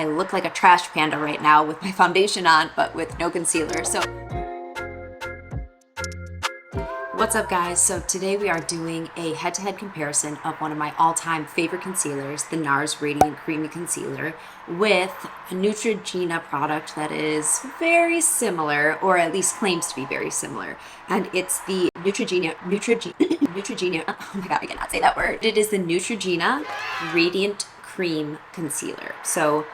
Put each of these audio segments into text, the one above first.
I look like a trash panda right now with my foundation on, but with no concealer. So what's up guys? So today we are doing a head-to-head comparison of one of my all-time favorite concealers, the Nars Radiant Creamy Concealer, with a Neutrogena product that is very similar, or at least claims to be very similar. And it's the Neutrogena, oh my god, I cannot say that word. It is the Neutrogena Radiant Cream Concealer. So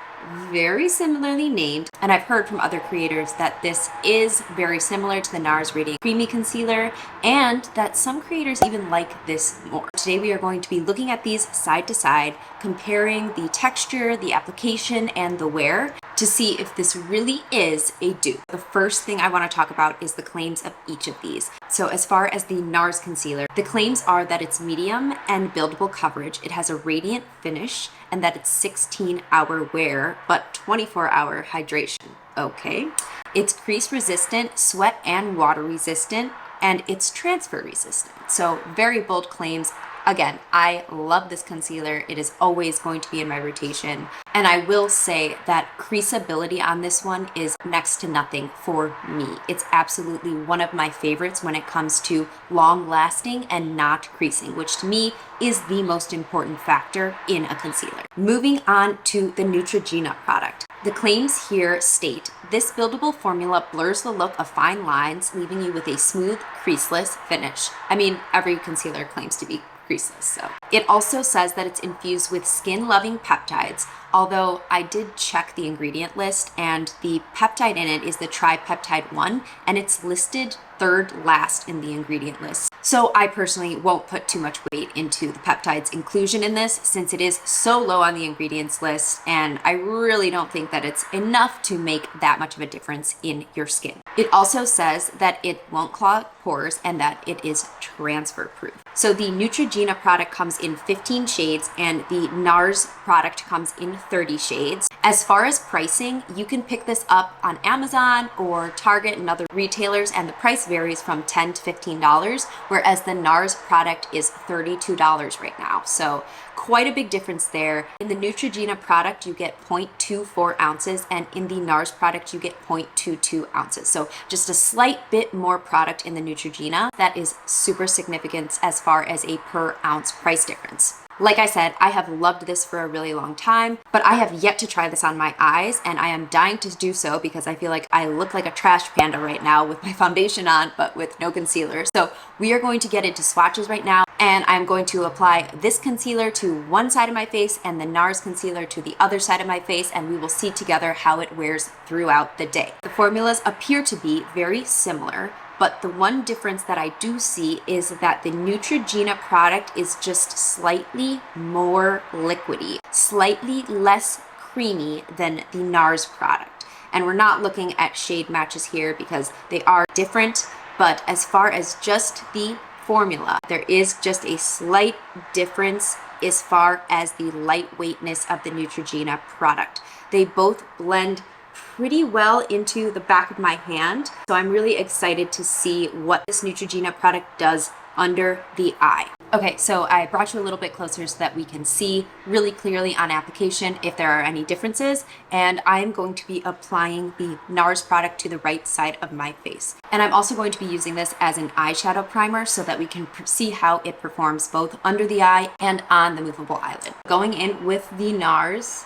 very similarly named, and I've heard from other creators that this is very similar to the Nars Radiant Creamy Concealer, and that some creators even like this more. Today we are going to be looking at these side to side, comparing the texture, the application, and the wear to see if this really is a dupe. The first thing I want to talk about is the claims of each of these. So as far as the Nars concealer, the claims are that it's medium and buildable coverage, it has a radiant finish, and that it's 16-hour wear, but 24-hour hydration. Okay. It's crease resistant, sweat and water resistant, and it's transfer resistant. So very bold claims. Again, I love this concealer. It is always going to be in my rotation. And I will say that creaseability on this one is next to nothing for me. It's absolutely one of my favorites when it comes to long lasting and not creasing, which to me is the most important factor in a concealer. Moving on to the Neutrogena product. The claims here state, this buildable formula blurs the look of fine lines, leaving you with a smooth, creaseless finish. I mean, every concealer claims to be creaseless. So it also says that it's infused with skin-loving peptides, although I did check the ingredient list and the peptide in it is the tripeptide 1, and it's listed third last in the ingredient list. So I personally won't put too much weight into the peptides inclusion in this, since it is so low on the ingredients list, and I really don't think that it's enough to make that much of a difference in your skin. It also says that it won't clog pores and that it is transfer proof. So the Neutrogena product comes in 15 shades and the Nars product comes in 30 shades. As far as pricing, you can pick this up on Amazon or Target and other retailers, and the price varies from $10 to $15, whereas the Nars product is $32 right now. So quite a big difference there. In the Neutrogena product, you get 0.24 ounces, and in the Nars product, you get 0.22 ounces. So just a slight bit more product in the Neutrogena. That is super significant as far as a per ounce price difference. Like I said, I have loved this for a really long time, but I have yet to try this on my eyes, and I am dying to do so because I feel like I look like a trash panda right now with my foundation on, but with no concealer. So we are going to get into swatches right now, and I'm going to apply this concealer to one side of my face and the Nars concealer to the other side of my face, and we will see together how it wears throughout the day. The formulas appear to be very similar, but the one difference that I do see is that the Neutrogena product is just slightly more liquidy, slightly less creamy than the Nars product. And we're not looking at shade matches here because they are different, but as far as just the formula, there is just a slight difference as far as the lightweightness of the Neutrogena product. They both blend pretty well into the back of my hand. So I'm really excited to see what this Neutrogena product does under the eye. Okay, so I brought you a little bit closer so that we can see really clearly on application if there are any differences. And I am going to be applying the Nars product to the right side of my face. And I'm also going to be using this as an eyeshadow primer so that we can see how it performs both under the eye and on the movable eyelid. Going in with the Nars,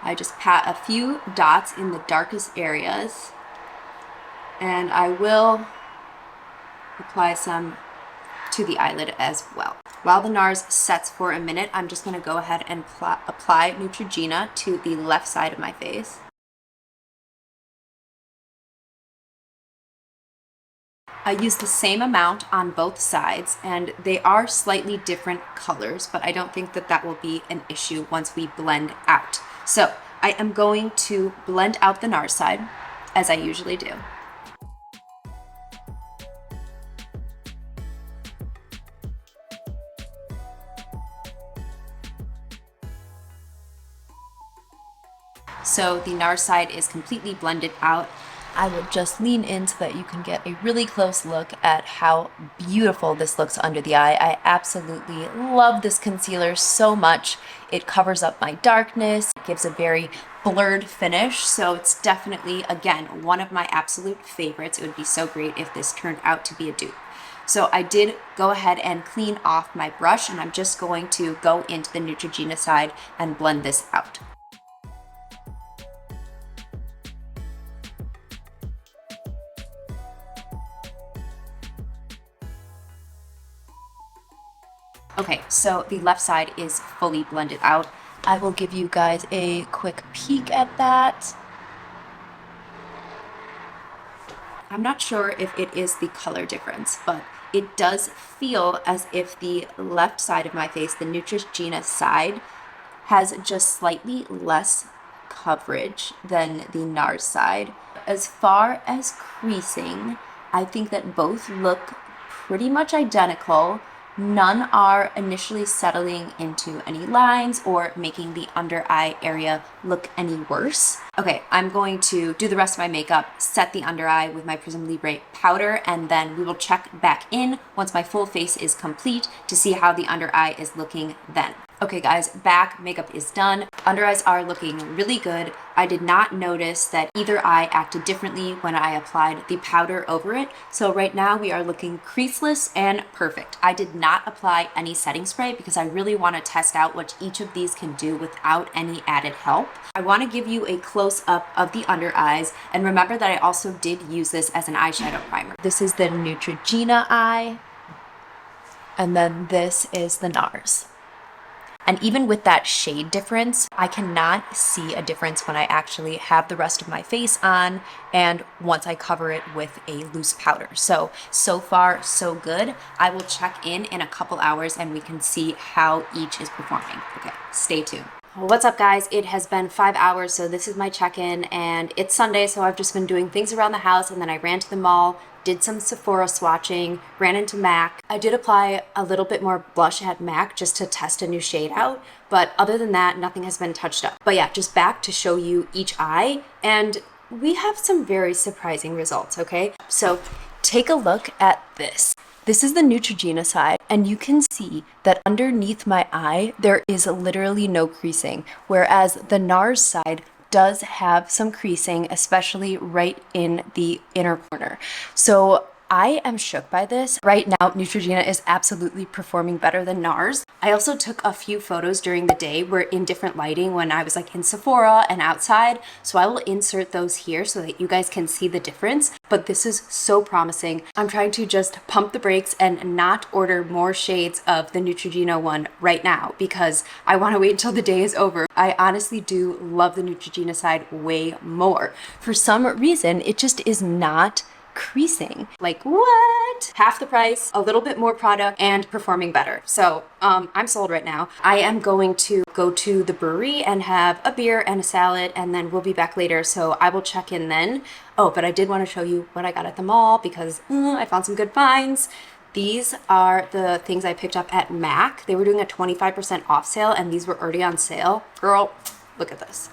I just pat a few dots in the darkest areas, and I will apply some to the eyelid as well. While the Nars sets for a minute, I'm just going to go ahead and apply Neutrogena to the left side of my face. I use the same amount on both sides, and they are slightly different colors, but I don't think that that will be an issue once we blend out. So I am going to blend out the Nars side, as I usually do. So the Nars side is completely blended out. I will just lean in so that you can get a really close look at how beautiful this looks under the eye. I absolutely love this concealer so much. It covers up my darkness, it gives a very blurred finish, so it's definitely, again, one of my absolute favorites. It would be so great if this turned out to be a dupe. So I did go ahead and clean off my brush, and I'm just going to go into the Neutrogena side and blend this out. Okay, so the left side is fully blended out. I will give you guys a quick peek at that. I'm not sure if it is the color difference, but it does feel as if the left side of my face, the Neutrogena side, has just slightly less coverage than the Nars side. As far as creasing, I think that both look pretty much identical. None are initially settling into any lines or making the under eye area look any worse. Okay, I'm going to do the rest of my makeup, set the under eye with my Prism Libre powder, and then we will check back in once my full face is complete to see how the under eye is looking then. Okay guys, back, makeup is done. Under eyes are looking really good. I did not notice that either eye acted differently when I applied the powder over it. So right now we are looking creaseless and perfect. I did not apply any setting spray because I really want to test out what each of these can do without any added help. I want to give you a close up of the under eyes, and remember that I also did use this as an eyeshadow primer. This is the Neutrogena eye, and then this is the Nars. And even with that shade difference, I cannot see a difference when I actually have the rest of my face on and once I cover it with a loose powder. So far, so good. I will check in a couple hours and we can see how each is performing. Okay, stay tuned. What's up guys? It has been 5 hours, so this is my check-in, and it's Sunday, so I've just been doing things around the house, and then I ran to the mall, did some Sephora swatching, ran into MAC. I did apply a little bit more blush at MAC just to test a new shade out, but other than that, nothing has been touched up. But yeah, just back to show you each eye, and we have some very surprising results, okay? So take a look at this. This is the Neutrogena side, and you can see that underneath my eye, there is literally no creasing, whereas the Nars side does have some creasing, especially right in the inner corner. So I am shook by this. Right now, Neutrogena is absolutely performing better than Nars. I also took a few photos during the day where in different lighting when I was like in Sephora and outside. So I will insert those here so that you guys can see the difference. But this is so promising. I'm trying to just pump the brakes and not order more shades of the Neutrogena one right now because I want to wait until the day is over. I honestly do love the Neutrogena side way more. For some reason, it just is not creasing. Like what? Half the price, a little bit more product, and performing better. So I'm sold right now. I am going to go to the Brulee and have a beer and a salad, and then we'll be back later, so I will check in then. Oh, but I did want to show you what I got at the mall because I found some good finds. These are the things I picked up at MAC. They were doing a 25% off sale, and these were already on sale. Girl, look at this.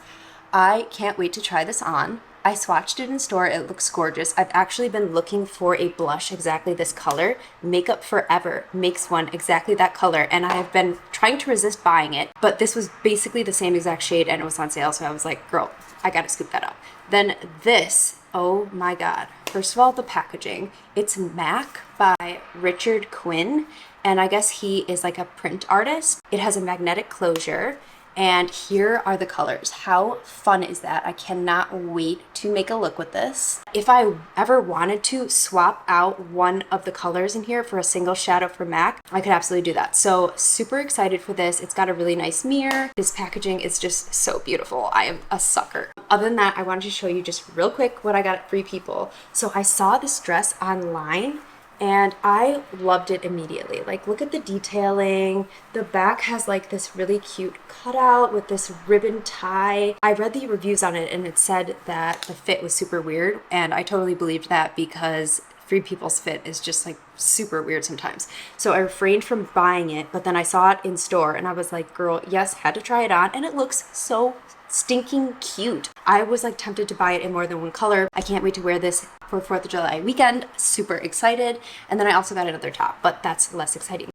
I can't wait to try this on. I swatched it in store. It looks gorgeous. I've actually been looking for a blush exactly this color. Makeup Forever makes one exactly that color, and I have been trying to resist buying it, but this was basically the same exact shade and it was on sale, so I was like, girl, I gotta scoop that up. Then this, oh my god. First of all, the packaging. It's MAC by Richard Quinn, and I guess he is like a print artist. It has a magnetic closure. And here are the colors. How fun is that? I cannot wait to make a look with this. If I ever wanted to swap out one of the colors in here for a single shadow for MAC, I could absolutely do that. So super excited for this. It's got a really nice mirror. This packaging is just so beautiful. I am a sucker. Other than that, I wanted to show you just real quick what I got at Free People. So I saw this dress online and I loved it immediately. Like, look at the detailing. The back has like this really cute cutout with this ribbon tie. I read the reviews on it and it said that the fit was super weird, and I totally believed that because Free People's fit is just like super weird sometimes. So I refrained from buying it, but then I saw it in store and I was like, girl, yes, had to try it on, and it looks so stinking cute. I was like tempted to buy it in more than one color. I can't wait to wear this for 4th of July weekend. Super excited. And then I also got another top, but that's less exciting.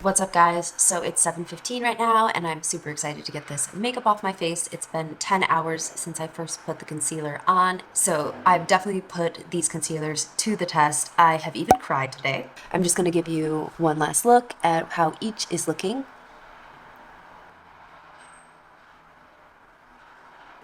What's up, guys? So it's 7:15 right now and I'm super excited to get this makeup off my face. It's been 10 hours since I first put the concealer on, so I've definitely put these concealers to the test. I have even cried today. I'm just going to give you one last look at how each is looking.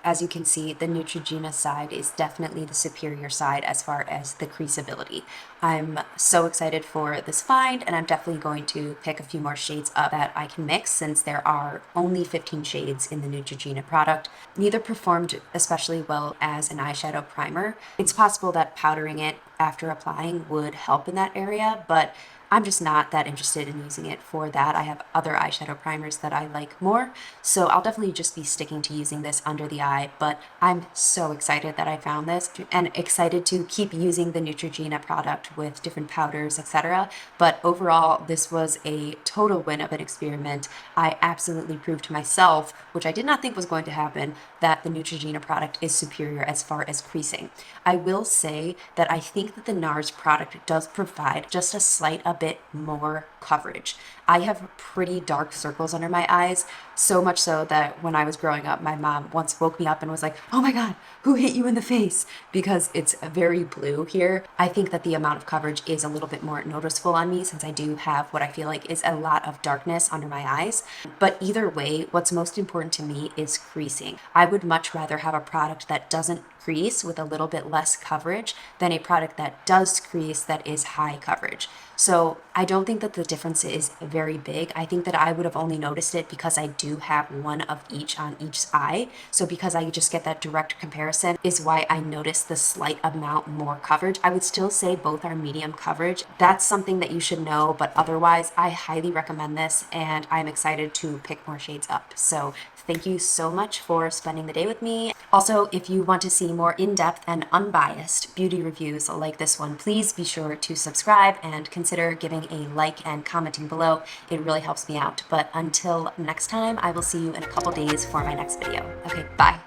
As you can see, the Neutrogena side is definitely the superior side as far as the creaseability. I'm so excited for this find, and I'm definitely going to pick a few more shades up that I can mix since there are only 15 shades in the Neutrogena product. Neither performed especially well as an eyeshadow primer. It's possible that powdering it after applying would help in that area, but I'm just not that interested in using it for that. I have other eyeshadow primers that I like more, so I'll definitely just be sticking to using this under the eye, but I'm so excited that I found this and excited to keep using the Neutrogena product with different powders, etc. But overall, this was a total win of an experiment. I absolutely proved to myself, which I did not think was going to happen, that the Neutrogena product is superior as far as creasing. I will say that I think that the Nars product does provide just a bit more coverage. I have pretty dark circles under my eyes, so much so that when I was growing up, my mom once woke me up and was like, "Oh my God, who hit you in the face?" Because it's very blue here. I think that the amount of coverage is a little bit more noticeable on me since I do have what I feel like is a lot of darkness under my eyes. But either way, what's most important to me is creasing. I would much rather have a product that doesn't crease with a little bit less coverage than a product that does crease that is high coverage. So I don't think that the difference is very big. I think that I would have only noticed it because I do have one of each on each eye. So because I just get that direct comparison is why I notice the slight amount more coverage. I would still say both are medium coverage. That's something that you should know, but otherwise I highly recommend this and I'm excited to pick more shades up. So thank you so much for spending the day with me. Also, if you want to see more in-depth and unbiased beauty reviews like this one, please be sure to subscribe and consider giving a like and commenting below. It really helps me out. But until next time, I will see you in a couple days for my next video. Okay, bye.